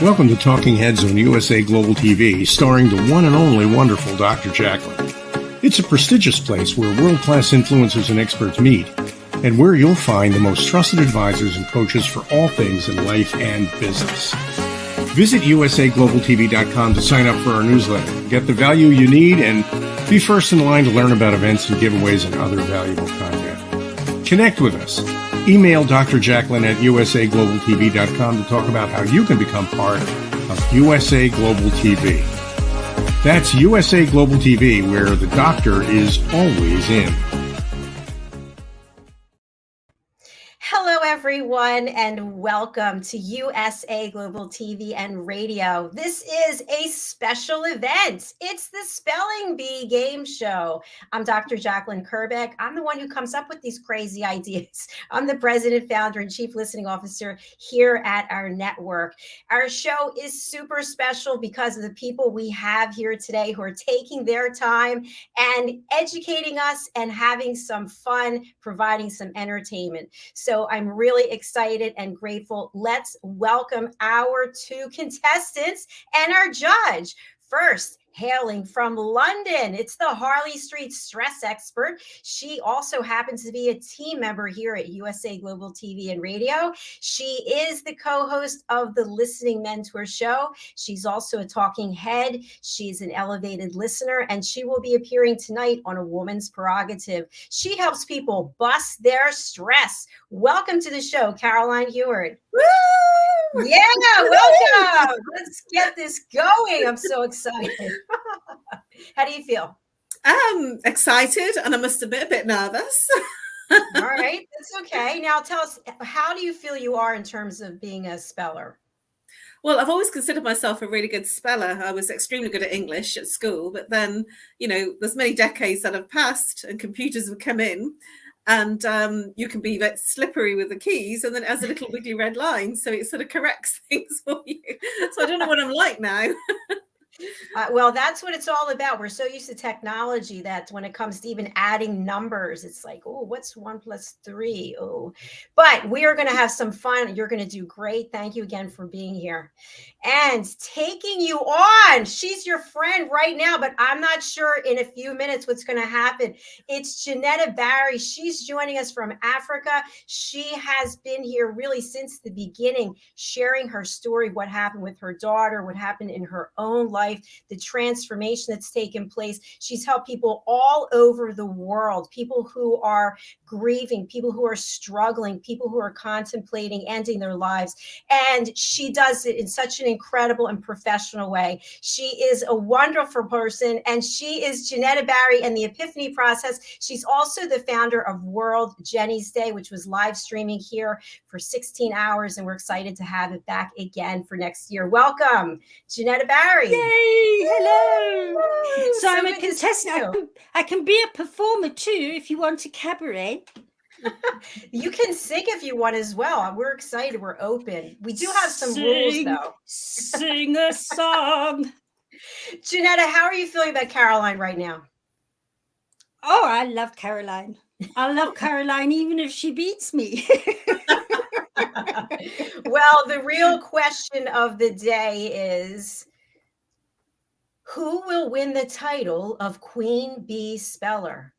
Welcome to Talking Heads on USA Global TV, starring the one and only wonderful Dr. Jacalyn. It's a prestigious place where world-class influencers and experts meet, and where you'll find the most trusted advisors and coaches for all things in life and business. Visit usaglobaltv.com to sign up for our newsletter, get the value you need, and be first in line to learn about events and giveaways and other valuable content. Connect with us. Email Dr. Jacalyn at usaglobaltv.com to talk about how you can become part of USA Global TV. That's USA Global TV, where the doctor is always in. Hello, everyone, and welcome to USA Global TV and Radio. This is a special event. It's the Spelling Bee Game Show. I'm Dr. Jacalyn Kerbeck. I'm the one who comes up with these crazy ideas. I'm the president, founder, and chief listening officer here at our network. Our show is super special because of the people we have here today who are taking their time and educating us and having some fun, providing some entertainment. So I'm really excited and grateful. Let's welcome our two contestants and our judge. First, hailing from London, it's the Harley Street stress expert. She also happens to be a team member here at USA Global TV and Radio. She is the co-host of the Listening Mentor Show. She's also a talking head. She's an elevated listener, and she will be appearing tonight on A Woman's Prerogative. She helps people bust their stress. Welcome to the show, Caroline Heward. Woo! Yeah, welcome. Let's get this going. I'm so excited. How do you feel? Excited, and I must admit, a bit nervous. All right, that's okay. Now tell us, how do you feel you are in terms of being a speller? Well, I've always considered myself a really good speller. I was extremely good at English at school, but then, there's many decades that have passed and computers have come in, and you can be that slippery with the keys, and then it has a little wiggly red line, so it sort of corrects things for you. So I don't know what I'm like now. Well, that's what it's all about. We're so used to technology that when it comes to even adding numbers, it's like, oh, what's 1 + 3? Oh, but we are going to have some fun. You're going to do great. Thank you again for being here. And taking you on, she's your friend right now, but I'm not sure in a few minutes what's going to happen. It's Janetta Barry. She's joining us from Africa. She has been here really since the beginning, sharing her story, what happened with her daughter, what happened in her own life, the transformation that's taken place. She's helped people all over the world, people who are grieving, people who are struggling, people who are contemplating ending their lives. And she does it in such an incredible and professional way. She is a wonderful person, and she is Janetta Barry and the Epiphany Process. She's also the founder of World Jenny's Day, which was live streaming here for 16 hours, and we're excited to have it back again for next year. Welcome, Janetta Barry. Yay! Hello. So I'm a good to contestant. I can be a performer too if you want a cabaret. You can sing if you want as well. We're excited. We're open. We do have some rules, though. Sing a song. Janetta, how are you feeling about Caroline right now? Oh, I love Caroline. I love Caroline even if she beats me. Well, the real question of the day is, who will win the title of Queen Bee Speller?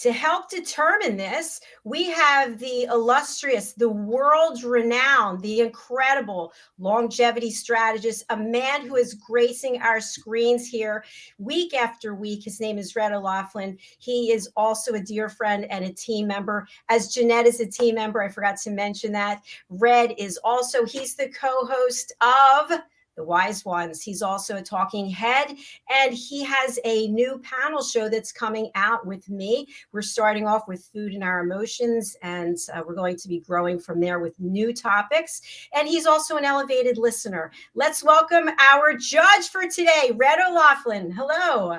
To help determine this, we have the illustrious, the world-renowned, the incredible longevity strategist, a man who is gracing our screens here week after week. His name is Red O'Loughlin. He is also a dear friend and a team member. As Jeanette is a team member, I forgot to mention that. Red is also, he's the co-host of The Wise Ones. He's also a talking head, and he has a new panel show that's coming out with me. We're starting off with food and our emotions, and we're going to be growing from there with new topics. And he's also an elevated listener. Let's welcome our judge for today, Red O'Loughlin. Hello.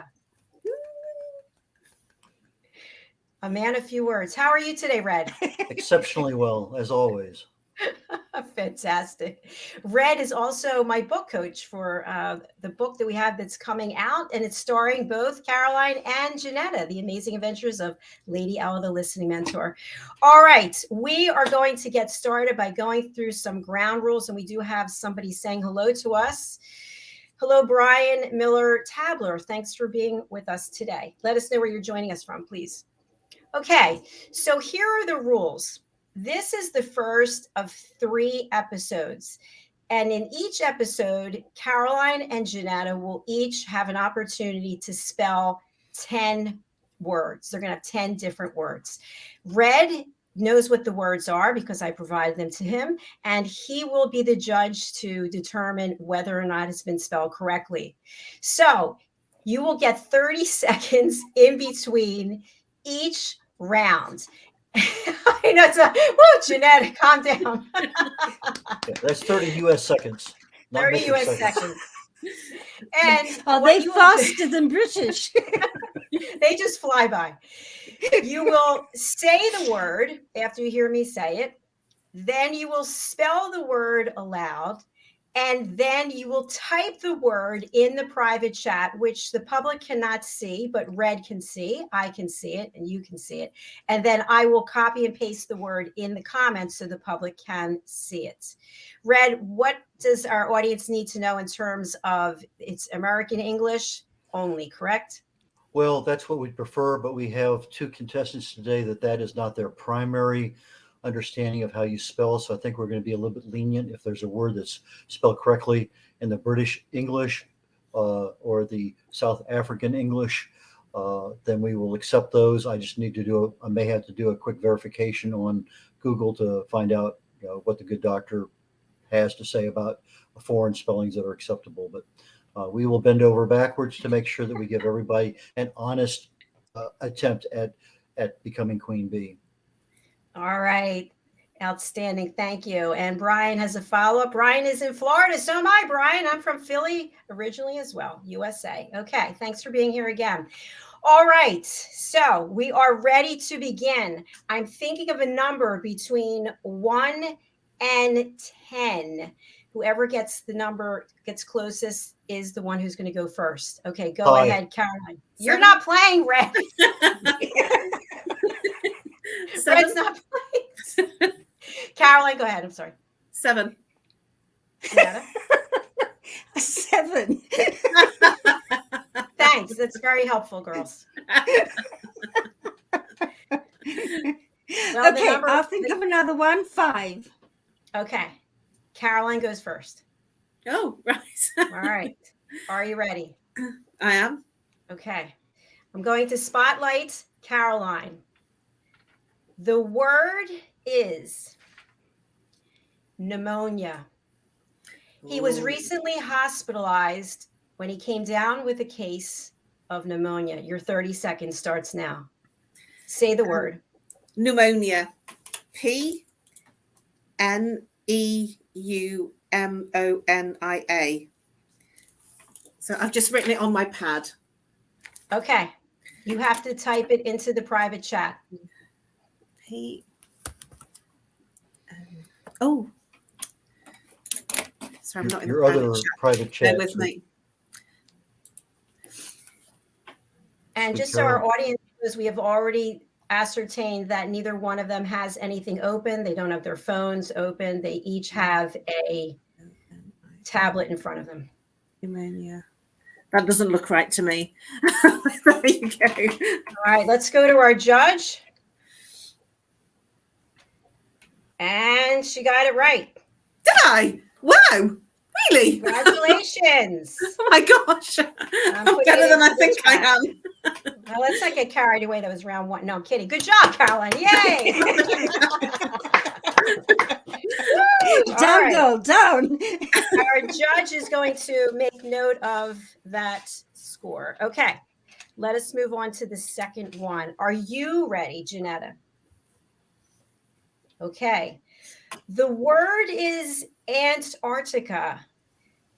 A man of few words. How are you today, Red? Exceptionally well, as always. Fantastic. Red is also my book coach for the book that we have that's coming out, and it's starring both Caroline and Janetta, The Amazing Adventures of Lady Ella, the Listening Mentor. All right, we are going to get started by going through some ground rules, and we do have somebody saying hello to us. Hello, Brian Miller Tabler. Thanks for being with us today. Let us know where you're joining us from, please. Okay, so here are the rules. This is the first of 3 episodes. And in each episode, Caroline and Janetta will each have an opportunity to spell 10 words. They're going to have 10 different words. Red knows what the words are because I provided them to him, and he will be the judge to determine whether or not it's been spelled correctly. So you will get 30 seconds in between each round. I know it's whoa, Jeanette, calm down. Yeah, that's 30 U.S. seconds. 30 U.S. seconds. And are they faster than British? They just fly by. You will say the word after you hear me say it. Then you will spell the word aloud. And then you will type the word in the private chat, which the public cannot see, but Red can see. I can see it, and you can see it. And then I will copy and paste the word in the comments so the public can see it. Red, what does our audience need to know in terms of it's American English only, correct? Well, that's what we'd prefer, but we have 2 contestants today that is not their primary understanding of how you spell. So I think we're going to be a little bit lenient. If there's a word that's spelled correctly in the British English or the South African English, then we will accept those. I just need to I may have to do a quick verification on Google to find out what the good doctor has to say about foreign spellings that are acceptable. But we will bend over backwards to make sure that we give everybody an honest attempt at becoming Queen Bee. All right. Outstanding. Thank you. And Brian has a follow-up. Brian is in Florida. So am I, Brian. I'm from Philly originally as well, USA. Okay. Thanks for being here again. All right. So we are ready to begin. I'm thinking of a number between 1 and 10. Whoever gets the number gets closest is the one who's going to go first. Okay. Go ahead, Caroline. You're not playing, Red. Red's not playing. Caroline, go ahead. I'm sorry. 7. Yeah. 7. Thanks. That's very helpful, girls. Well, okay, I'll think of another one. 5. Okay. Caroline goes first. Oh, right. All right. Are you ready? I am. Okay. I'm going to spotlight Caroline. The word is pneumonia. He was recently hospitalized when he came down with a case of pneumonia. Your 30 seconds starts now. Say the word. Pneumonia. Pneumonia. So I've just written it on my pad. Okay. You have to type it into the private chat. Oh. Sorry, I'm not in your the other private chat. Bear with me. And just so our audience knows, we have already ascertained that neither one of them has anything open. They don't have their phones open. They each have a tablet in front of them. Pneumonia. That doesn't look right to me. There you go. All right, let's go to our judge. And she got it right. Did I? Wow. Really? Congratulations. Oh my gosh. I'm better than I think I am. Now, let's not get carried away. That was round 1. No, I'm kidding. Good job, Caroline. Yay. Down, right. Go, down. Our judge is going to make note of that score. Okay. Let us move on to the second one. Are you ready, Janetta? Okay. The word is Antarctica.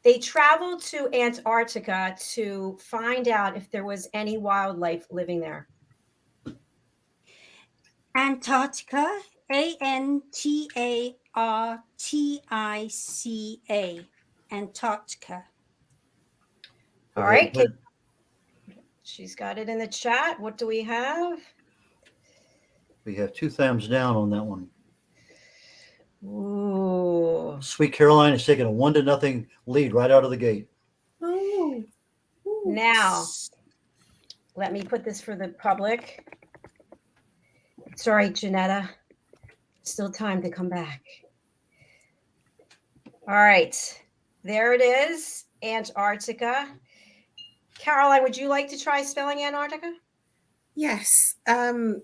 They traveled to Antarctica to find out if there was any wildlife living there. Antarctica, Antarctica. Antarctica. All right. She's got it in the chat. What do we have? We have 2 thumbs down on that one. Ooh. Sweet Caroline is taking a 1-0 lead right out of the gate. Oh. Now, let me put this for the public. Sorry, Janetta. Still time to come back. All right. There it is. Antarctica. Caroline, would you like to try spelling Antarctica? Yes. A-N-T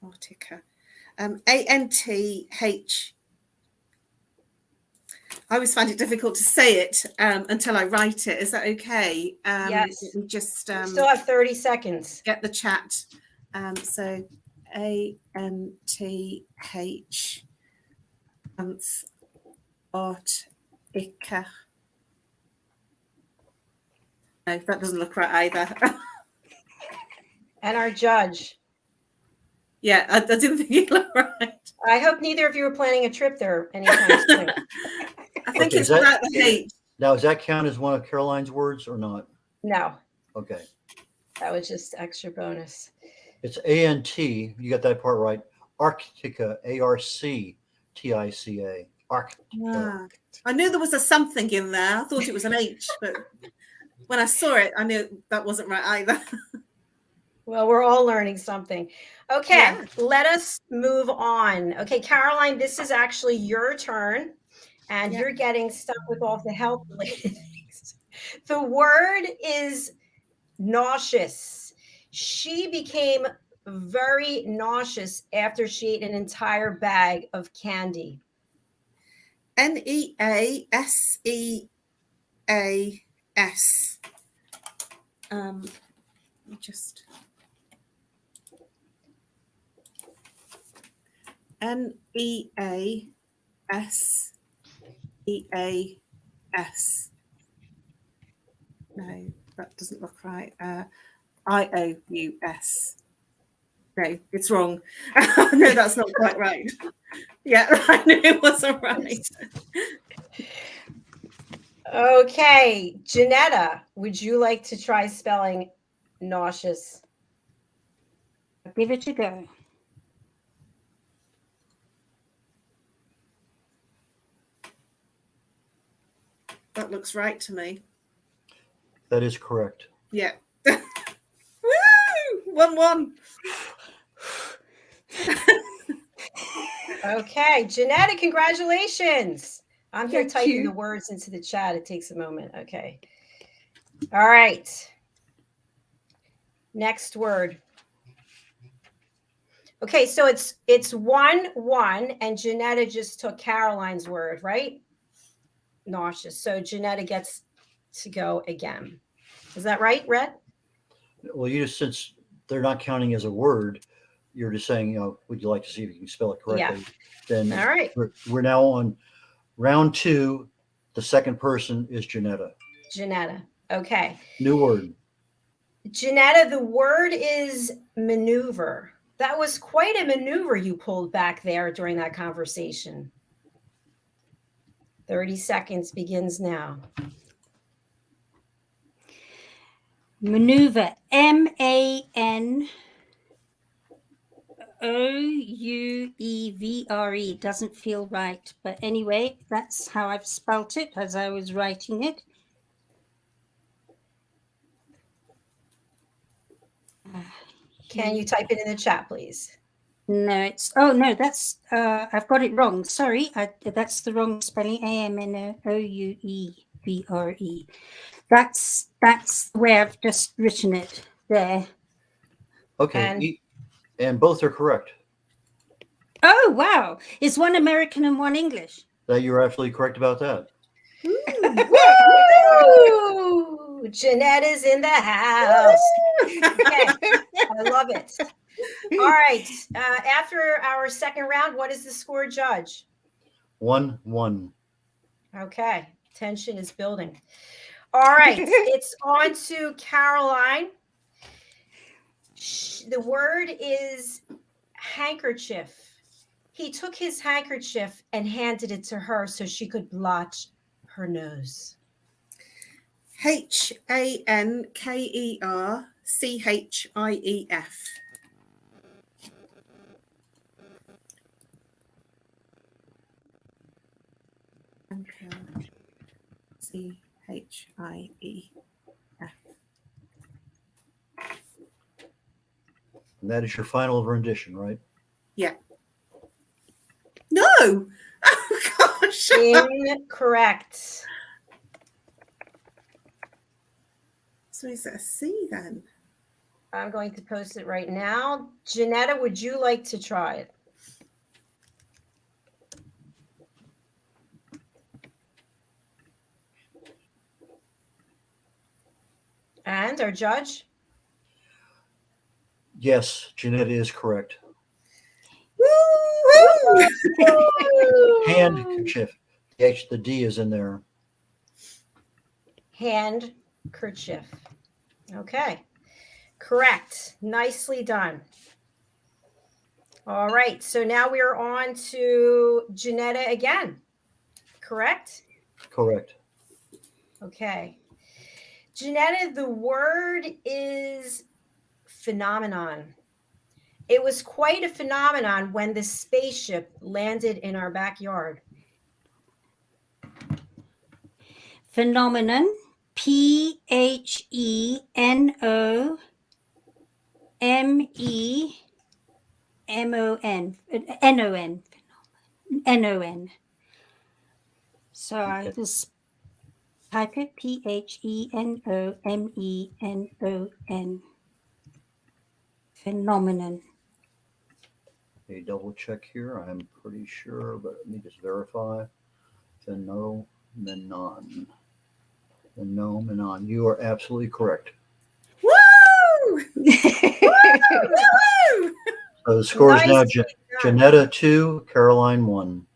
Antarctica. A-N-T-H. I always find it difficult to say it until I write it. Is that okay? Yes. We just Still have 30 seconds. get the chat. So A-N-T-H. Antarctica. No, that doesn't look right either. And our judge. Yeah, I didn't think it looked right. I hope neither of you are planning a trip there anytime soon. I think Okay, it's without the H. Now, does that count as one of Caroline's words or not? No, Okay. that was just extra bonus. It's A-N-T. You got that part right. Arctica. A-R-C-T-I-C-A. Arctica. Ah, I knew there was a something in there. I thought it was an H, but when I saw it, I knew that wasn't right either. Well, we're all learning something. Okay, Yeah. let us move on. Okay, Caroline, this is actually your turn, and Yeah. you're getting stuck with all the health related things. The word is nauseous. She became very nauseous after she ate an entire bag of candy. Neaseas. Just Neaseas. No, that doesn't look right. IOUS. No, it's wrong. No, that's not quite right. Yeah, I knew it wasn't right. Okay, Janetta, would you like to try spelling nauseous? Give it a go. That looks right to me. That is correct. Yeah. Woo! 1-1. Okay, Janetta, congratulations. I'm here Thank typing you. the words into the chat. It takes a moment. Okay. All right. Next word. Okay, so it's 1-1, and Janetta just took Caroline's word, right? Nauseous. So Janetta gets to go again. Is that right, Red? Well, you just, since they're not counting as a word, you're just saying, would you like to see if you can spell it correctly? Then All right. we're now on round 2. The second person is Janetta. Janetta. Okay. New word. Janetta, the word is maneuver. That was quite a maneuver you pulled back there during that conversation. 30 seconds begins now. Maneuver. MANOUEVRE. Doesn't feel right. But anyway, that's how I've spelt it as I was writing it. Can you type it in the chat, please? No, it's, oh no, that's, I've got it wrong. Sorry, that's the wrong spelling. AMNOUEVRE. That's the way I've just written it there. Okay. And both are correct. Oh, wow. Is one American and one English? That you're absolutely correct about that. Woo! Jeanetta's in the house. Okay, I love it. All right. After our second round, what is the score, Judge? 1-1. Okay. Tension is building. All right, it's on to Caroline. The word is handkerchief. He took his handkerchief and handed it to her so she could blot her nose. Hankerchief. Chief. And that is your final rendition, right? Yeah. No. Oh gosh. Incorrect. So is it a C then? I'm going to post it right now. Janetta, would you like to try it? And our judge? Yes, Janetta is correct. Woo! Handkerchief. The D is in there. Handkerchief. Okay. Correct. Nicely done. All right. So now we are on to Janetta again. Correct? Correct. Okay. Janetta, the word is phenomenon. It was quite a phenomenon when the spaceship landed in our backyard. Phenomenon. PHENOMEMON. NON. So I just type it PHENOMENON. Phenomenon. A double check here. I'm pretty sure, but let me just verify. Phenomenon. Phenomenon. You are absolutely correct. Woo! Woo! So the score is now Nicely done. Janetta 2, Caroline 1.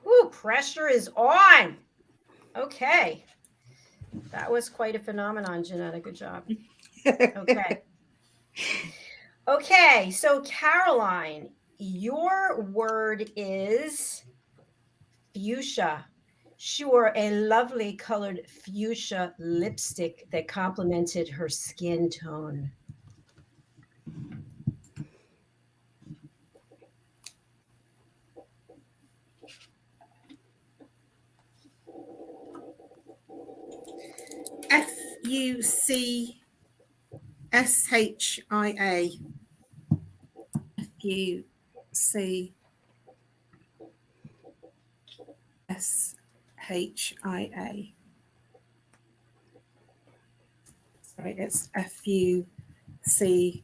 Ooh, pressure is on. Okay. That was quite a phenomenon, Janetta. Good job. Okay. Okay, so Caroline, your word is fuchsia. She wore a lovely colored fuchsia lipstick that complemented her skin tone. FUCSHIA. FUCSHIA. Sorry, it's FUCSHIA.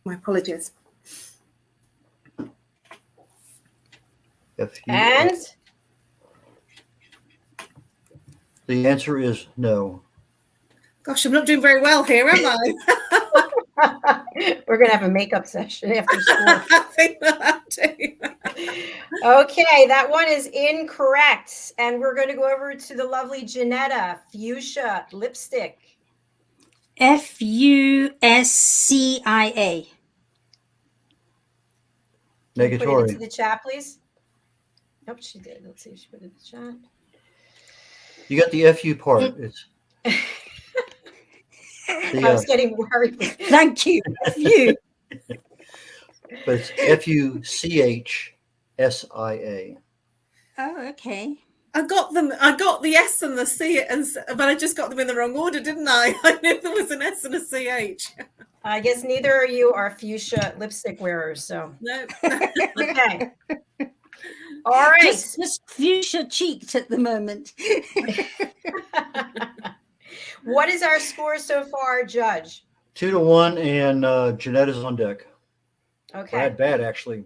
My apologies. And the answer is no. Gosh, I'm not doing very well here, am I? we're going to have a makeup session after school. I think we'll have to. Okay, that one is incorrect. And we're going to go over to the lovely Janetta, fuchsia lipstick. FUSCIA. Can you put it Negatory. into the chat, please? Nope, she did. Let's see if she put it in the chat. You got the FU part. It's I was getting worried. Thank you. FU. but it's FUCHSIA. Oh, okay. I got the S and the C, but I just got them in the wrong order, didn't I? I knew there was an S and a CH. I guess neither of you are fuchsia lipstick wearers, so. No. Okay. All right. Just fuchsia cheeked at the moment. What is our score so far, Judge? 2-1, and Janetta's on deck. Okay. Bad, actually.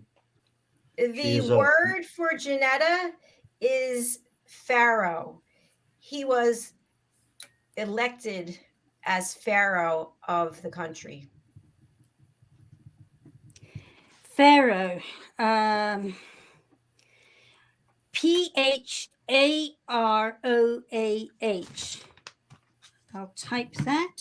The word for Janetta is pharaoh. He was elected as pharaoh of the country. Pharaoh. Pharoah. I'll type that.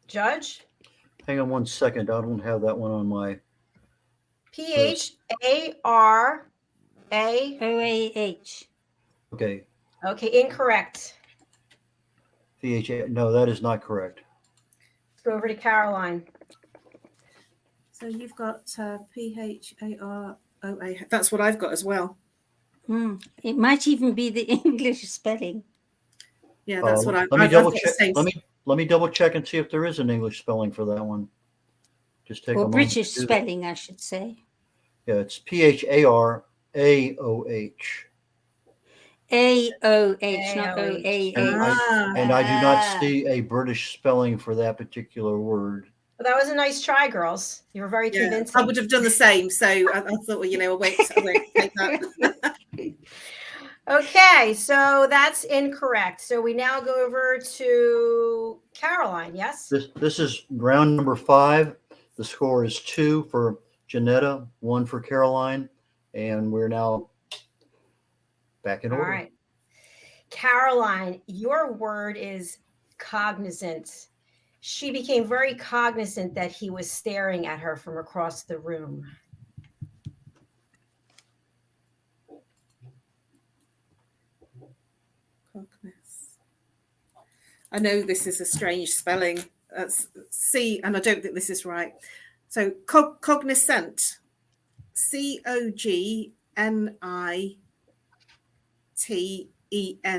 Judge? Hang on one second. I don't have that one on my. Phara. OAH. Okay. Okay, incorrect. VHA. No, that is not correct. Let's go over to Caroline. So you've got Pharoa. That's what I've got as well. It might even be the English spelling. Yeah, that's what I've Let me I've double got the check. same. Let me double check and see if there is an English spelling for that one. Just take a Or moment British to do that. spelling, I should say. Yeah, it's Pharaoh. AOH, not AOH. OAH. And I do not see a British spelling for that particular word. Well, that was a nice try, girls. You were very Yeah, convincing. I would have done the same. So I thought, well, you know, I won't take that. Okay, so that's incorrect. So we now go over to Caroline, yes? This is round number 5. The score is 2 for Janetta, 1 for Caroline, and we're now back in All order. right. Caroline, your word is cognizant. She became very cognizant that he was staring at her from across the room. I know this is a strange spelling. That's C, and I don't think this is right. So cognizant, COGNITENT, COGITENT.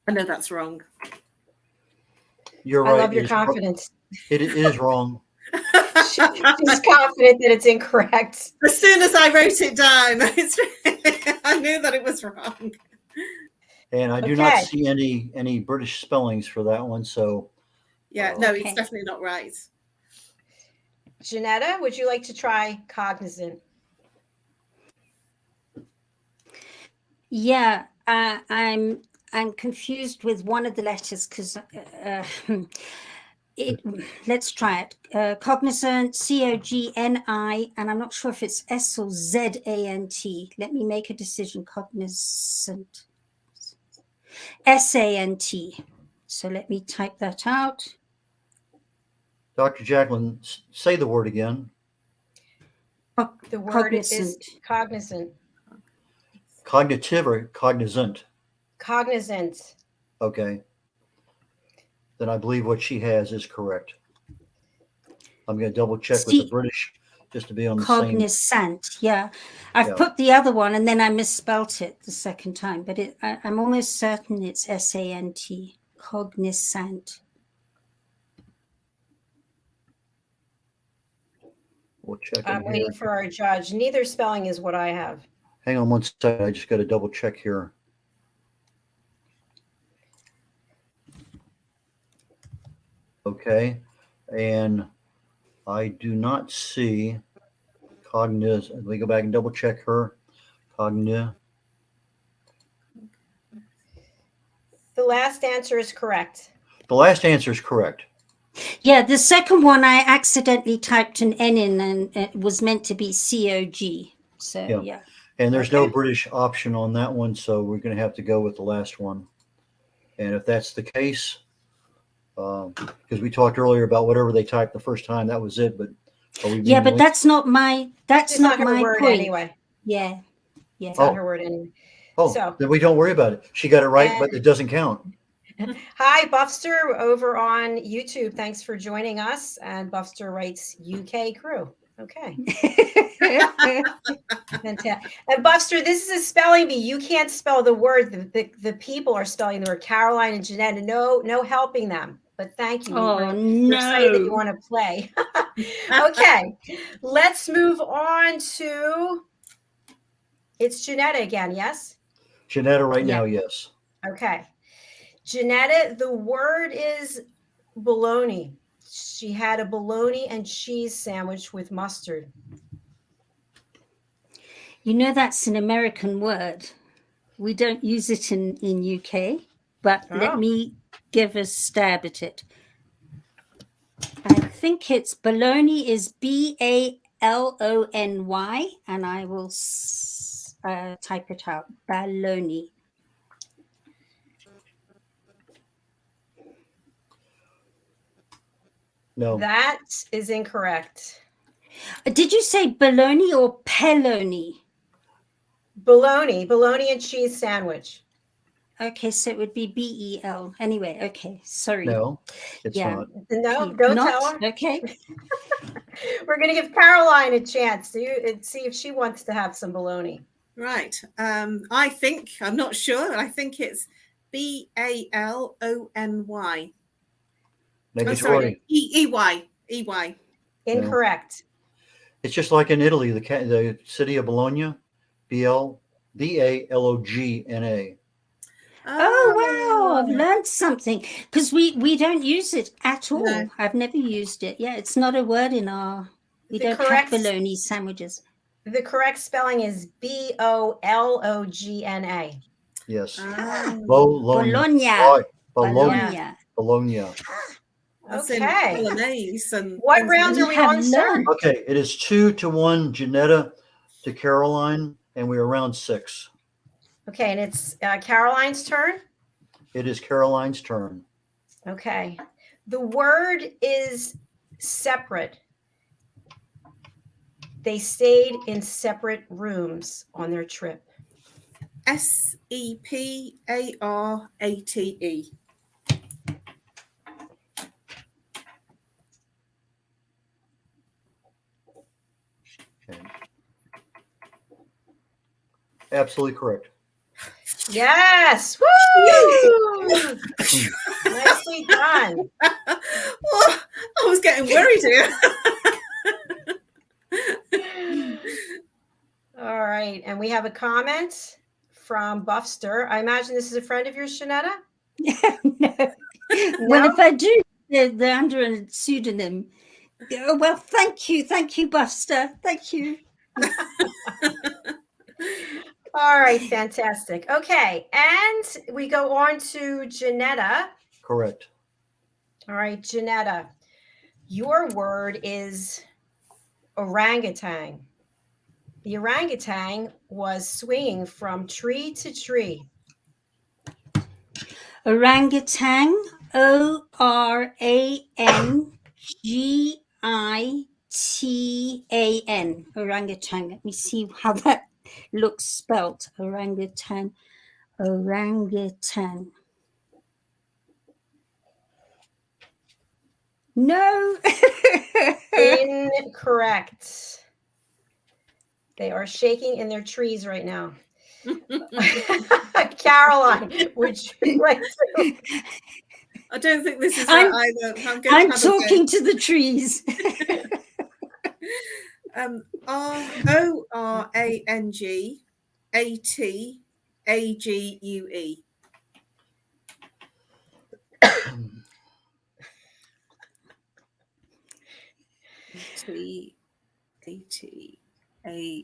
I know that's wrong. You're right. I love your confidence. It is wrong. She's confident that it's incorrect. As soon as I wrote it down, I knew that it was wrong. And I do not see any British spellings for that one. So yeah, no, it's definitely not right. Janetta, would you like to try cognizant? Yeah, I'm confused with one of the letters because let's try it. Cognizant, COGNI, and I'm not sure if it's S or ZANT. Let me make a decision. Cognizant, SANT. So let me type that out. Dr. Jacalyn, say the word again. The word is cognizant. Cognitive or cognizant? Cognizant. Okay. Then I believe what she has is correct. I'm going to double check with the British just to be on the same. Cognizant, yeah. I've put the other one and then I misspelt it the second time, but I'm almost certain it's SANT. Cognizant. We'll check. I'm waiting for our judge. Neither spelling is what I have. Hang on one second. I just got to double check here. Okay. And I do not see cognizant. Let me go back and double check her. Cognizant. The last answer is correct. The last answer is correct. Yeah, the second one I accidentally typed an N in and it was meant to be COG. So, yeah. And there's no British option on that one, so we're going to have to go with the last one. And if that's the case, because we talked earlier about whatever they typed the first time, that was it. But but that's not my her word point. Anyway. Yeah. It's not her word anyway. So then we don't worry about it. She got it right, but it doesn't count. Hi, Buffster over on YouTube. Thanks for joining us. And Buffster writes UK crew. Okay. Fantastic. And Buffster, this is a spelling bee. You can't spell the word. The people are spelling the word. Caroline and Jeanette. No helping them. But thank you. Oh, we're excited that you want to play. Okay. Let's move on to. It's Janetta again, yes? Janetta right now, yes. Okay. Janetta, the word is Bologna. She had a bologna and cheese sandwich with mustard. You know, that's an American word. We don't use it in UK, but let Oh. me give a stab at it. I think it's bologna is Balony, and I will type it out. Baloney. No. That is incorrect. Did you say bologna or peloni? Bologna and cheese sandwich. Okay, so it would be BEL. Anyway, okay, sorry. No, it's not. No, don't Not? tell her. Okay. We're going to give Caroline a chance to see if she wants to have some bologna. Right. I think, I'm not sure. I think it's Balony. Negatory. EY. Incorrect. It's just like in Italy, the city of Bologna, Balogna. Oh wow, I've learned something because we don't use it at all. No. I've never used it. Yeah, it's not a word in our. We The don't correct- have bologna sandwiches. The correct spelling is Bologna. Yes. Bologna. Right. Bologna. Bologna. That's in Okay. Bolognese and What things round like are we have on, sir? learned. Okay, it is 2-1 Janetta to Caroline, and we're around 6. Okay, and it's Caroline's turn. It is Caroline's turn. Okay. The word is separate. They stayed in separate rooms on their trip. SEPARATE. Okay. Absolutely correct. Yes. Woo! Nicely done. Oh, I was getting worried here. All right. And we have a comment from Buffster. I imagine this is a friend of yours, Shanetta? No. Well, if I do, they're under a pseudonym. Oh, well, thank you, Buster. Thank you. All right, fantastic. Okay, and we go on to Janetta. Correct. All right, Janetta, your word is orangutan. The orangutan was swinging from tree to tree. Orangutan, ORANGITAN. Orangutan. Let me see how that looks spelt. Orangutan. No. Incorrect. They are shaking in their trees right now. Caroline, would you like to? I don't think this is right either. I'm talking to the trees. ORANGATAGUE.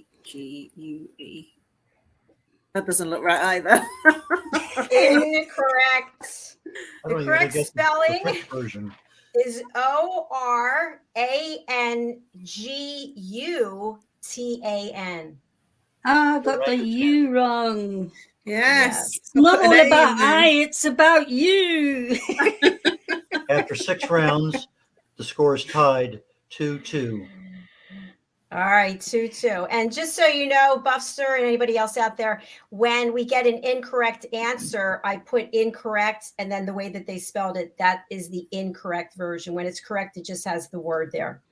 TATAGUE. That doesn't look right either. Incorrect. I The don't correct guess the spelling French version. is ORANGUTAN. I got the U wrong. Yes. It's not all about I, it's about you. After 6 rounds, the score is tied 2-2. All right, 2-2. And just so you know, Buffster and anybody else out there, when we get an incorrect answer, I put incorrect, and then the way that they spelled it, that is the incorrect version. When it's correct, it just has the word there.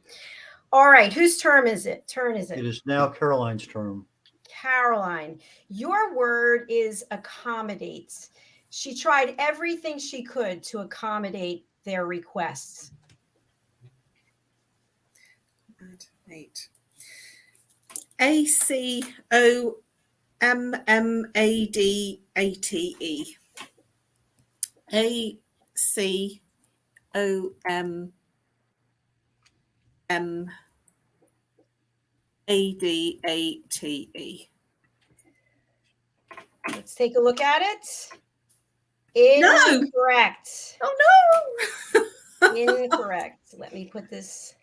All right, whose turn is it? It is now Caroline's turn. Caroline, your word is accommodate. She tried everything she could to accommodate their requests. Accommodate. ACOMMADATE. ACOMMADATE. OMMADATE. Let's take a look at it. No. Incorrect. Oh no. Incorrect. Let me put this.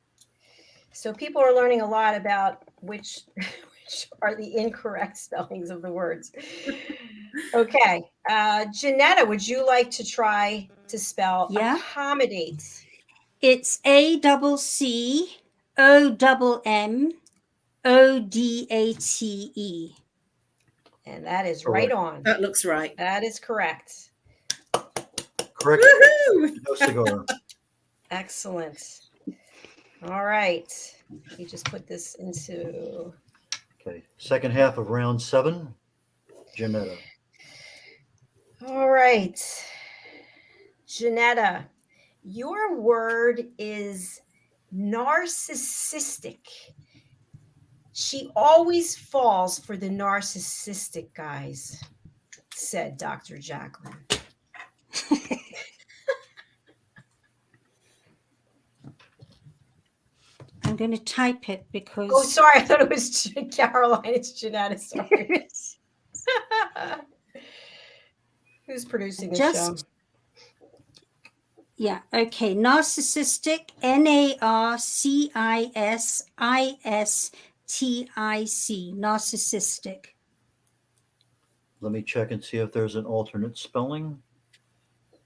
So people are learning a lot about which are the incorrect spellings of the words. Okay. Janetta, would you like to try to spell accommodate? It's ACCOMMODATE. And that is right on. That looks right. That is correct. Correct. Woohoo! No cigar. Excellent. All right. Let me just put this into. Okay. Second half of round 7. Janetta. All right. Janetta, your word is narcissistic. She always falls for the narcissistic guys, said Dr. Jacalyn. I'm going to type it because. Oh, sorry. I thought it was Caroline. It's Janetta. Sorry. Who's producing the show? Yeah. Okay. Narcissistic. NARCISISTIC. Narcissistic. Let me check and see if there's an alternate spelling.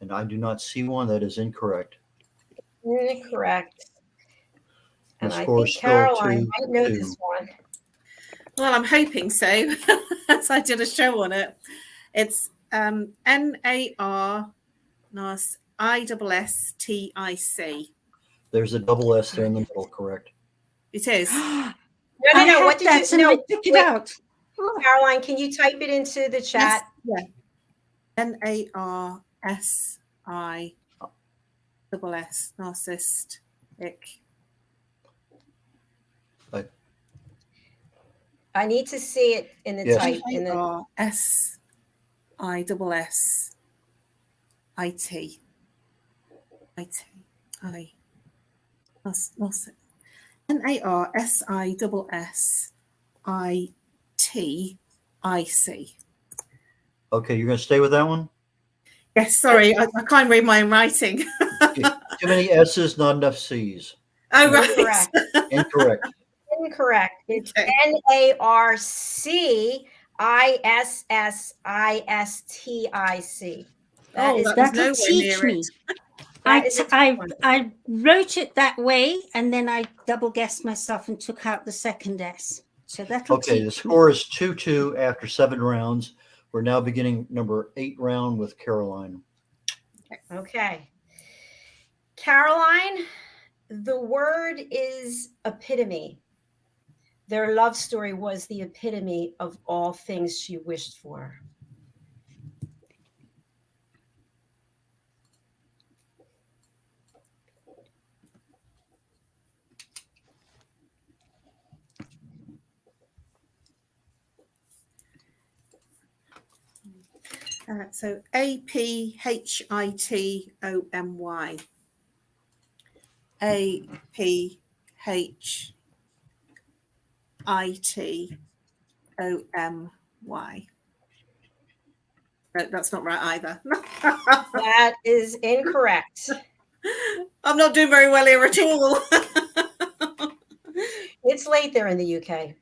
And I do not see one. That is incorrect. Incorrect. And I score think is still Caroline 2-2. might know this one. Well, I'm hoping so, as I did a show on it. It's NAR ISSTIC. There's a double S there in the middle, correct? It is. No. What did you know? I took it out. Caroline, can you type it into the chat? Yeah. NARSI double S, narcissistic. I need to see it in the type. In the NARSI double S IT. NARSI double S ITIC. Okay, you're going to stay with that one? Yes, sorry, I can't read my own writing. Too many S's, not enough C's. Oh, right. Incorrect. Incorrect. Incorrect. It's Okay. NARCISISTIC. That was That'll nowhere teach near me. it. I wrote it that way, and then I double guessed myself and took out the second S. So that'll Okay, teach the score is 2-2 after 7 rounds. We're now beginning number 8 round with Caroline. Okay. Caroline, the word is epitome. Their love story was the epitome of all things she wished for. So APHITOMY. APHITOMY. No, that's not right either. That is incorrect. I'm not doing very well here at all. It's late there in the UK.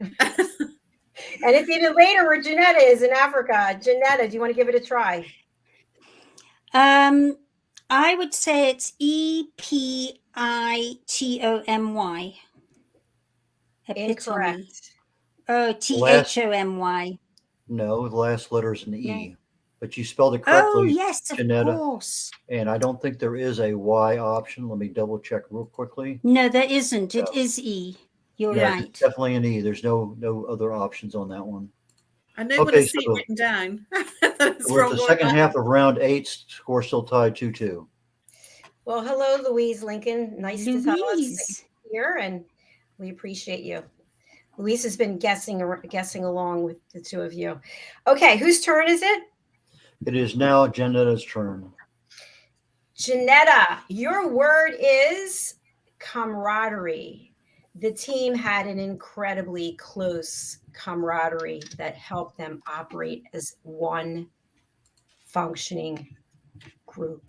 And it's even later where Janetta is in Africa. Janetta, do you want to give it a try? I would say it's EPITOMY. Incorrect. Oh, THOMY. No, the last letter is an E. No. But you spelled it correctly. Oh, yes, of Janetta. course. And I don't think there is a Y option. Let me double check real quickly. No, there isn't. It is E. You're Yeah, right. it's definitely an E. There's no other options on that one. I know when I see it written down. We're at the second half of round 8. Score still tied 2-2. Well, hello, Louise Lincoln. Nice to tell us Louise. here, and we appreciate you. Louise has been guessing along with the two of you. Okay, whose turn is it? It is now Janetta's turn. Janetta, your word is camaraderie. The team had an incredibly close camaraderie that helped them operate as one functioning group.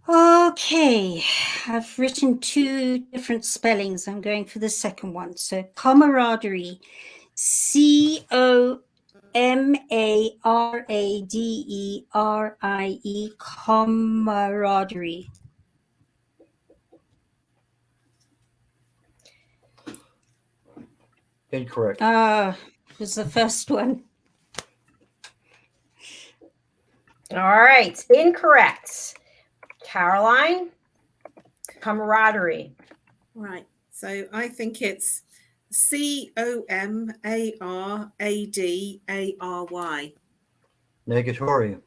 Okay, I've written two different spellings. I'm going for the second one. So camaraderie, COMARADERIE, camaraderie. Incorrect. Was the first one. All right, incorrect. Caroline, camaraderie. Right. So I think it's COMARADARY. Negatory.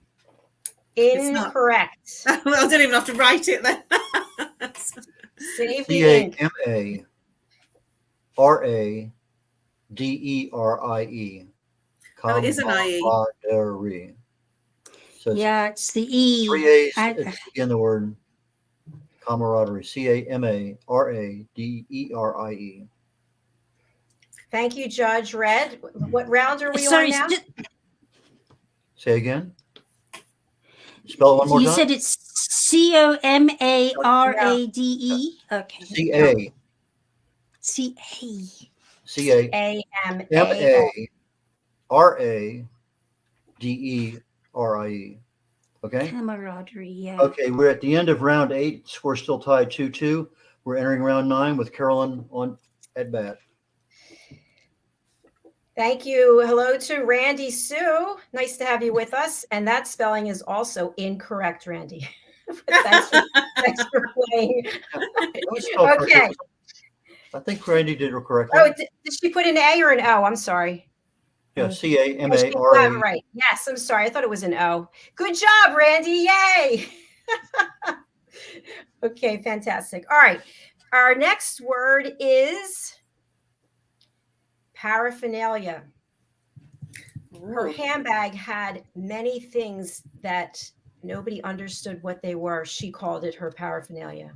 It's not. Incorrect. Well, I don't even have to write it then. Save the ink. CAMARADERIE. Oh, it is an IE. Camaraderie. So it's Yeah, it's the E. 3 A's in the word camaraderie. CAMARADERIE. Thank you, Judge Red. What round are we Sorry, on now? Say again. Spell it one more you time. said it's COMARADE. Okay. CA. CAMARADERIE. Okay. Camaraderie, yeah. Okay, we're at the end of round 8. Score still tied 2-2. We're entering round 9 with Carolyn on at bat. Thank you. Hello to Randy Sue. Nice to have you with us. And that spelling is also incorrect, Randy. thanks for playing. Okay. I think Randy did it correctly. Oh, did she put an A or an O? I'm sorry. Yeah, CAMARA. Right. Yes, I'm sorry. I thought it was an O. Good job, Randy. Yay. Okay, fantastic. All right. Our next word is paraphernalia. Her handbag had many things that nobody understood what they were. She called it her paraphernalia.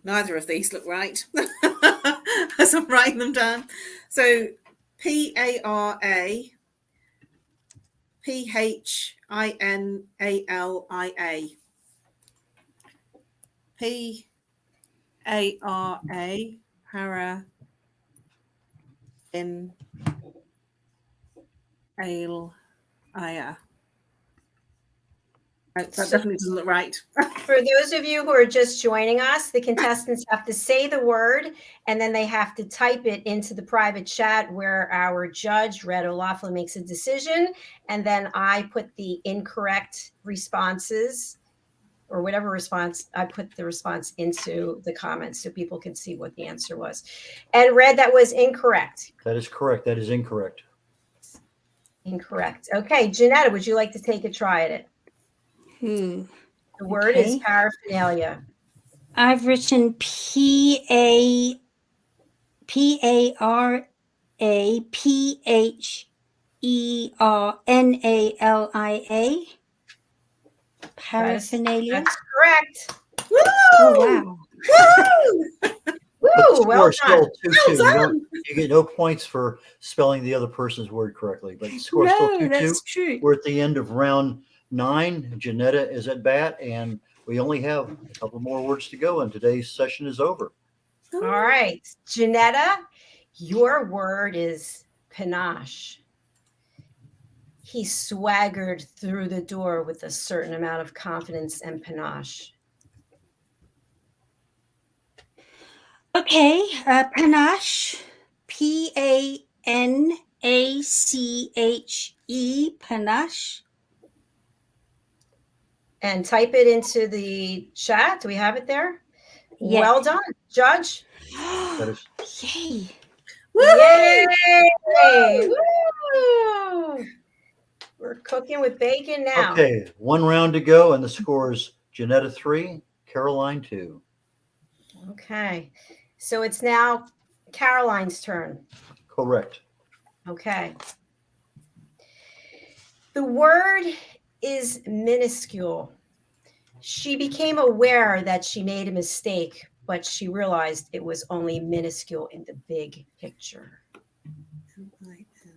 Neither of these look right as I'm writing them down. So PARA PHINALIA. PARA para in alia. That definitely doesn't look right. For those of you who are just joining us, the contestants have to say the word and then they have to type it into the private chat where our judge, Red O'Laughlin, makes a decision. And then I put the incorrect responses or whatever response, I put the response into the comments so people can see what the answer was. And Red, that was incorrect. That is correct. That is incorrect. Incorrect. Okay, Janetta, would you like to take a try at it? The word is paraphernalia. I've written PARAPHENALIA. Paraphernalia. That's correct. Woo! Oh, wow. Woo! Well done. You get no points for spelling the other person's word correctly, but the score still 2-2. That's true. We're at the end of round 9. Janetta is at bat, and we only have a couple more words to go, and today's session is over. All right, Janetta, your word is panache. He swaggered through the door with a certain amount of confidence and panache. Okay, panache, PANACHE, panache. And type it into the chat. Do we have it there? Yeah. Well done, Judge. Yay. Yay! Woo! We're cooking with bacon now. Okay, one round to go, and the score is Janetta 3, Caroline 2. Okay. So it's now Caroline's turn. Correct. Okay. The word is minuscule. She became aware that she made a mistake, but she realized it was only minuscule in the big picture. MINISCULE.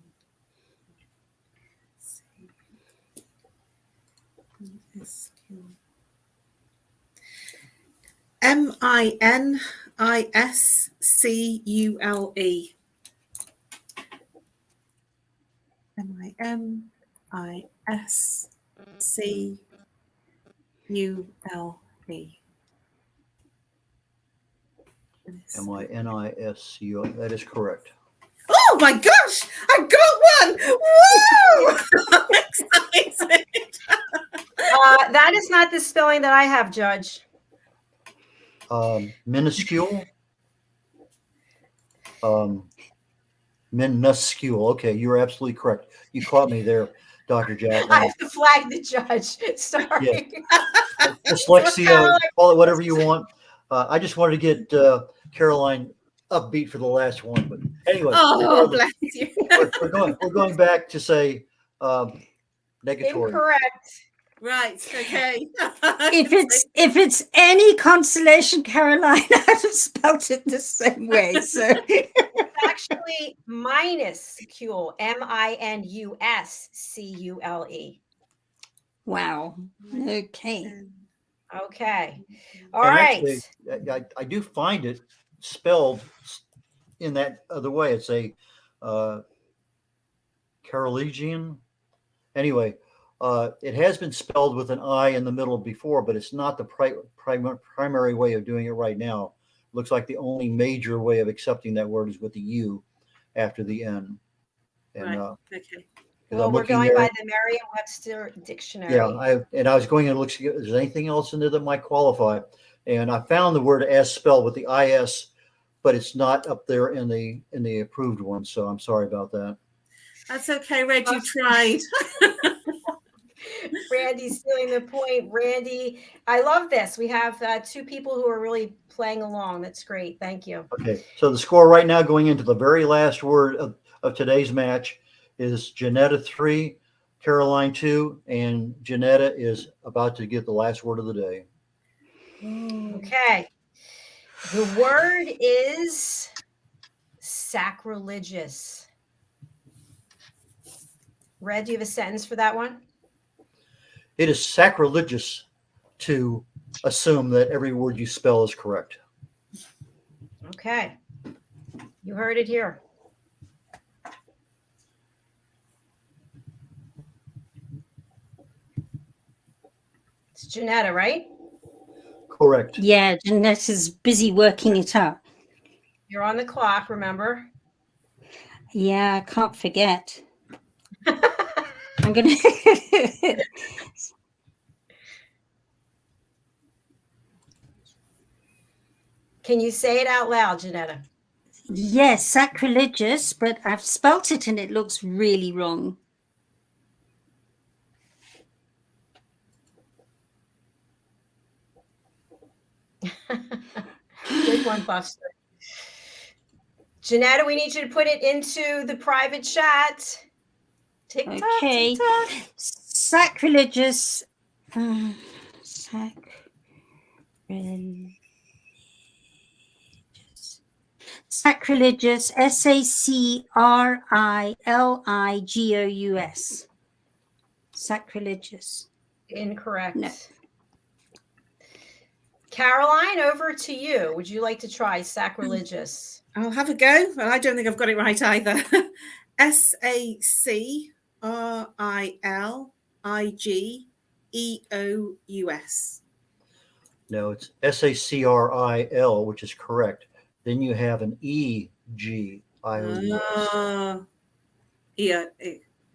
MINISCULE. MINISCULE. That is correct. Oh my gosh, I got one! Woo! I'm excited. That is not the spelling that I have, Judge. Minuscule. Minuscule. Okay, you're absolutely correct. You caught me there, Dr. Jacalyn. I have to flag the judge. Sorry. Yeah. Dyslexia, call it whatever you want. I just wanted to get Caroline upbeat for the last one, but anyway. Oh, bless you. we're going back to say negatory. Incorrect. Right. Okay. If it's any consolation, Caroline, I'd have spelt it the same way. So It's actually minuscule. MINUSCULE. wow. Okay. Okay. All And right. actually, I do find it spelled in that other way. It's a Carolingian. Anyway, it has been spelled with an I in the middle before, but it's not the primary way of doing it right now. Looks like the only major way of accepting that word is with the U after the N. And, right. Okay. Well, we're going by the Merriam-Webster dictionary. Yeah, I was going and looking if there's anything else in there that might qualify, and I found the word as spelled with the IS, but it's not up there in the approved one. So I'm sorry about that. That's okay, Red. You tried. Randy's stealing the point. Randy, I love this. We have two people who are really playing along. That's great. Thank you. Okay, so the score right now going into the very last word of today's match is Janetta 3, Caroline 2, and Janetta is about to get the last word of the day. Okay. The word is sacrilegious. Red, do you have a sentence for that one? It is sacrilegious to assume that every word you spell is correct. Okay. You heard it here. It's Janetta, right? Correct. Yeah, Jeanette is busy working it out. You're on the clock, remember? Yeah, I can't forget. I'm going to... Can you say it out loud, Janetta? Yes, sacrilegious, but I've spelt it and it looks really wrong. Good one, Buster. Janetta, we need you to put it into the private chat. TikTok, Okay. TikTok. Sacrilegious. Sacrilegious. SACRILIGOUS. Sacrilegious. Incorrect. No. Caroline, over to you. Would you like to try sacrilegious? I'll have a go, but I don't think I've got it right either. SACRILIGEOUS. No, it's SACRIL, which is correct. Then you have an EGIOUS. Yeah.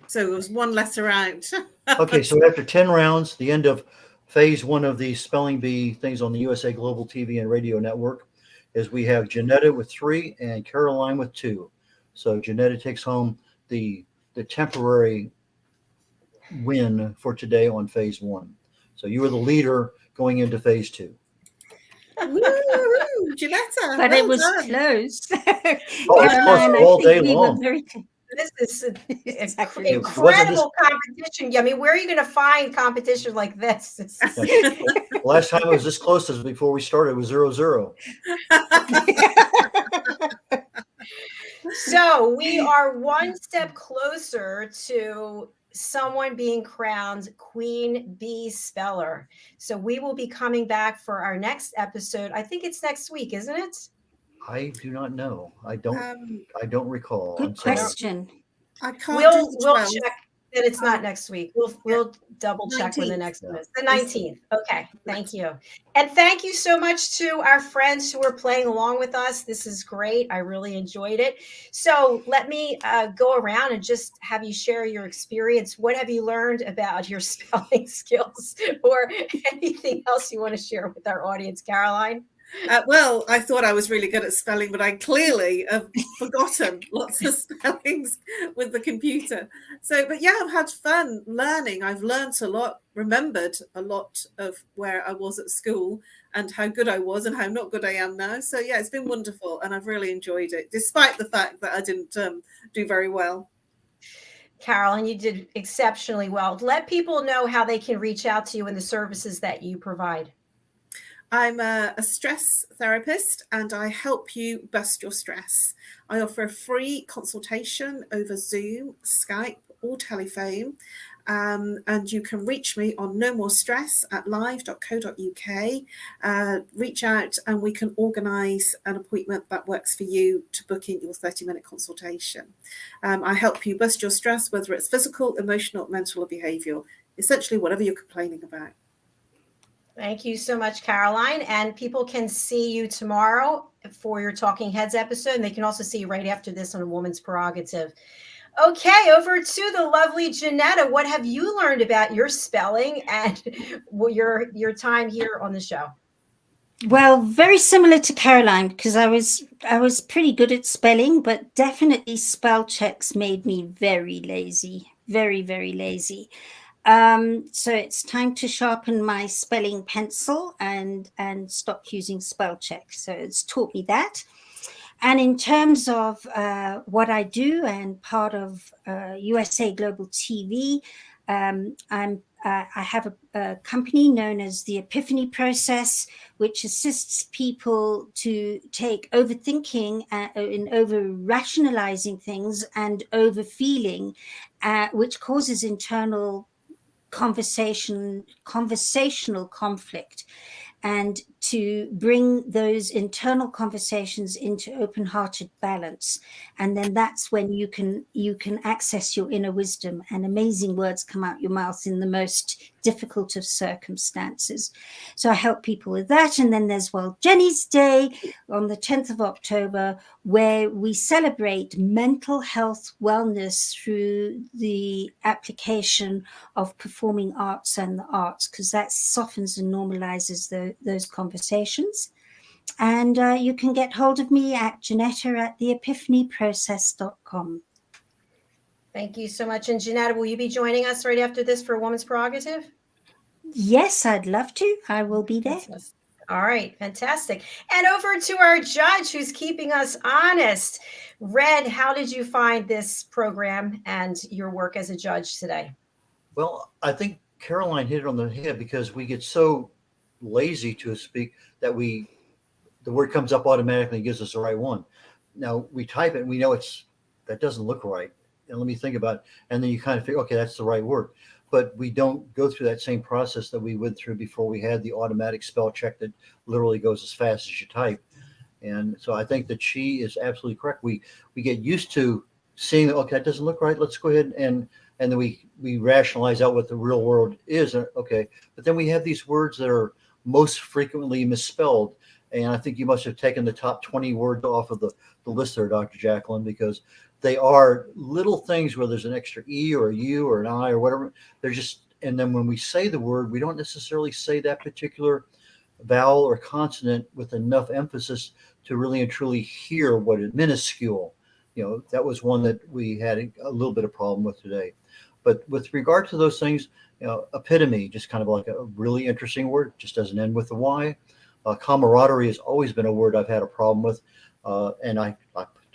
So it was one letter out. Okay, so after 10 rounds, the end of phase one of the Spelling Bee things on the USA Global TV and Radio Network is we have Janetta with 3 and Caroline with 2. So Janetta takes home the temporary win for today on phase one. So you were the leader going into phase 2. Woo, Janetta, But well it was done. close. Oh, it was close Caroline, I all think day we long. were very This is exactly. It wasn't this. incredible competition. I mean, where are you going to find competition like this? The last time it was this close as before we started. It was 0-0. So we are one step closer to someone being crowned Queen Bee Speller. So we will be coming back for our next episode. I think it's next week, isn't it? I do not know. I don't recall. Good I'm sorry. question. I can't do the We'll 12th. check that it's not next week. We'll double check when the 19th. next one Yeah. is. The 19th. Okay. Thank you. And thank you so much to our friends who are playing along with us. This is great. I really enjoyed it. So let me go around and just have you share your experience. What have you learned about your spelling skills or anything else you want to share with our audience, Caroline? Well, I thought I was really good at spelling, but I clearly have forgotten lots of spellings with the computer. So, but yeah, I've had fun learning. I've learned a lot, remembered a lot of where I was at school and how good I was and how not good I am now. So yeah, it's been wonderful and I've really enjoyed it, despite the fact that I didn't do very well. Caroline, you did exceptionally well. Let people know how they can reach out to you and the services that you provide. I'm a stress therapist and I help you bust your stress. I offer a free consultation over Zoom, Skype, or telephone. And you can reach me on No More Stress at live.co.uk. Reach out and we can organise an appointment that works for you to book in your 30-minute consultation. I help you bust your stress, whether it's physical, emotional, mental, or behavioural, essentially whatever you're complaining about. Thank you so much, Caroline. And people can see you tomorrow for your Talking Heads episode. And they can also see you right after this on A Woman's Prerogative. Okay, over to the lovely Janetta. What have you learned about your spelling and your time here on the show? Well, very similar to Caroline, because I was pretty good at spelling, but definitely spell checks made me very lazy, very, very lazy. So it's time to sharpen my spelling pencil and stop using spell check. So it's taught me that. And in terms of what I do and part of USA Global TV, I have a company known as the Epiphany Process, which assists people to take overthinking and over rationalizing things and over feeling, which causes internal conversational conflict, and to bring those internal conversations into open-hearted balance. And then that's when you can access your inner wisdom and amazing words come out your mouth in the most difficult of circumstances. So I help people with that. And then there's Jenny's Day on the 10th of October, where we celebrate mental health wellness through the application of performing arts and the arts, because that softens and normalizes those conversations. And you can get hold of me at Janetta@theepiphanyprocess.com. Thank you so much. And Janetta, will you be joining us right after this for A Woman's Prerogative? Yes, I'd love to. I will be there. All right, fantastic. And over to our judge who's keeping us honest. Red, how did you find this program and your work as a judge today? Well, I think Caroline hit it on the head, because we get so lazy to speak that the word comes up automatically and gives us the right one. Now we type it and we know that doesn't look right. And let me think about it. And then you kind of figure, okay, that's the right word. But we don't go through that same process that we went through before we had the automatic spell check that literally goes as fast as you type. And so I think that she is absolutely correct. We get used to seeing that, okay, that doesn't look right. Let's go ahead and then we rationalize out what the real world is. Okay. But then we have these words that are most frequently misspelled. And I think you must have taken the top 20 words off of the list there, Dr. Jacalyn, because they are little things where there's an extra E or a U or an I or whatever. They're just, and then when we say the word, we don't necessarily say that particular vowel or consonant with enough emphasis to really and truly hear what is minuscule. that was one that we had a little bit of problem with today. But with regard to those things, epitome, just kind of like a really interesting word, just doesn't end with the Y. Camaraderie has always been a word I've had a problem with, and I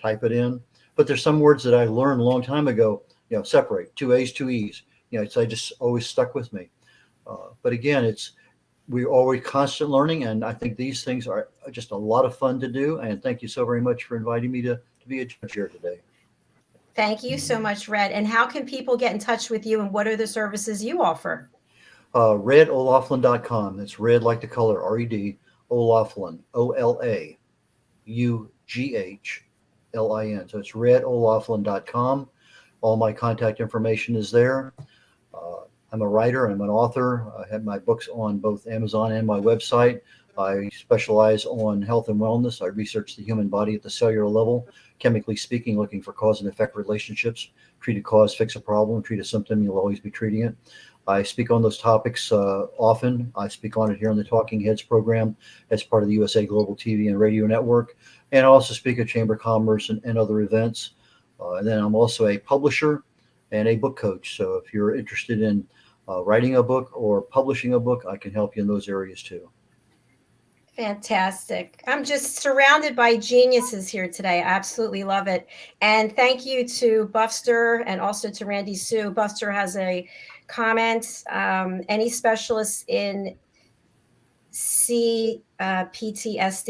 type it in. But there's some words that I learned a long time ago, separate, two A's, two E's. They just always stuck with me. But again, we're always constant learning, and I think these things are just a lot of fun to do. And thank you so very much for inviting me to be a judge here today. Thank you so much, Red. And how can people get in touch with you, and what are the services you offer? RedO'Laughlin.com. That's red like the color, R-E-D, O'Laughlin, OLAUGHLIN. So it's RedO'Laughlin.com. All my contact information is there. I'm a writer. I'm an author. I have my books on both Amazon and my website. I specialize on health and wellness. I research the human body at the cellular level, chemically speaking, looking for cause and effect relationships. Treat a cause, fix a problem. Treat a symptom, you'll always be treating it. I speak on those topics often. I speak on it here on the Talking Heads program as part of the USA Global TV and Radio Network. And I also speak at Chamber of Commerce and other events. And then I'm also a publisher and a book coach. So if you're interested in writing a book or publishing a book, I can help you in those areas too. Fantastic. I'm just surrounded by geniuses here today. I absolutely love it. And thank you to Buster and also to Randy Sue. Buster has a comment. Any specialists in PTSD?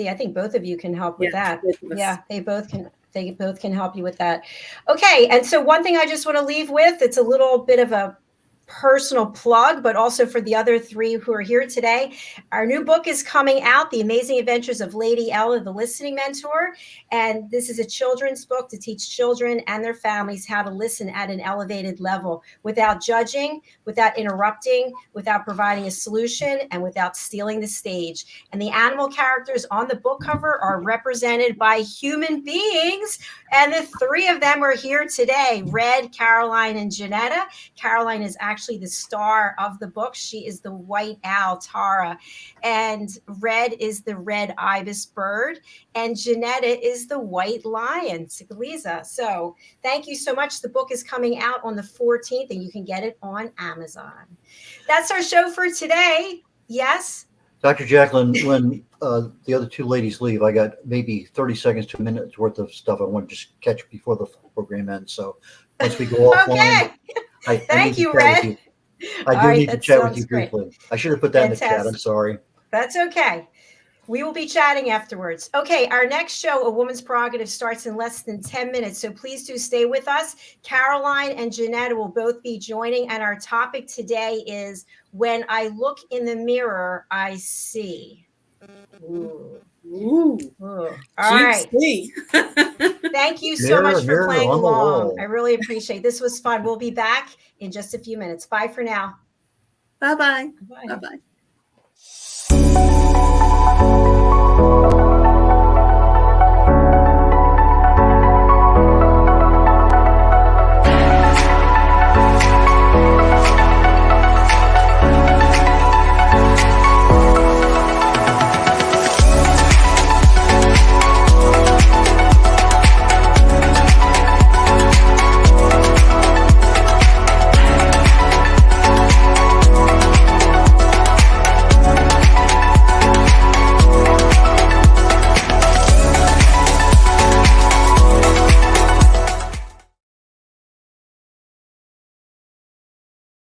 I think both of you can help with that. Yeah, they both can help you with that. Okay. And so one thing I just want to leave with, it's a little bit of a personal plug, but also for the other three who are here today. Our new book is coming out, The Amazing Adventures of Lady Ella, the Listening Mentor. And this is a children's book to teach children and their families how to listen at an elevated level without judging, without interrupting, without providing a solution, and without stealing the stage. And the animal characters on the book cover are represented by human beings. And the three of them are here today, Red, Caroline, and Janetta. Caroline is actually the star of the book. She is the white owl, Tara. And Red is the red ibis bird. And Janetta is the white lion, Sigaliza. So thank you so much. The book is coming out on the 14th, and you can get it on Amazon. That's our show for today. Yes? Dr. Jacalyn, when the other two ladies leave, I got maybe 30 seconds to a minute's worth of stuff I want to just catch before the program ends. So once we go offline, okay. Thank you, Red. I do need to chat with you briefly. I should have put that in the chat. I'm sorry. That's okay. We will be chatting afterwards. Okay, our next show, A Woman's Prerogative, starts in less than 10 minutes. So please do stay with us. Caroline and Janetta will both be joining. And our topic today is When I Look in the Mirror, I See. Ooh. All right. Thank you so much for playing along. I really appreciate it. This was fun. We'll be back in just a few minutes. Bye for now. Bye-bye. Bye-bye. Bye-bye.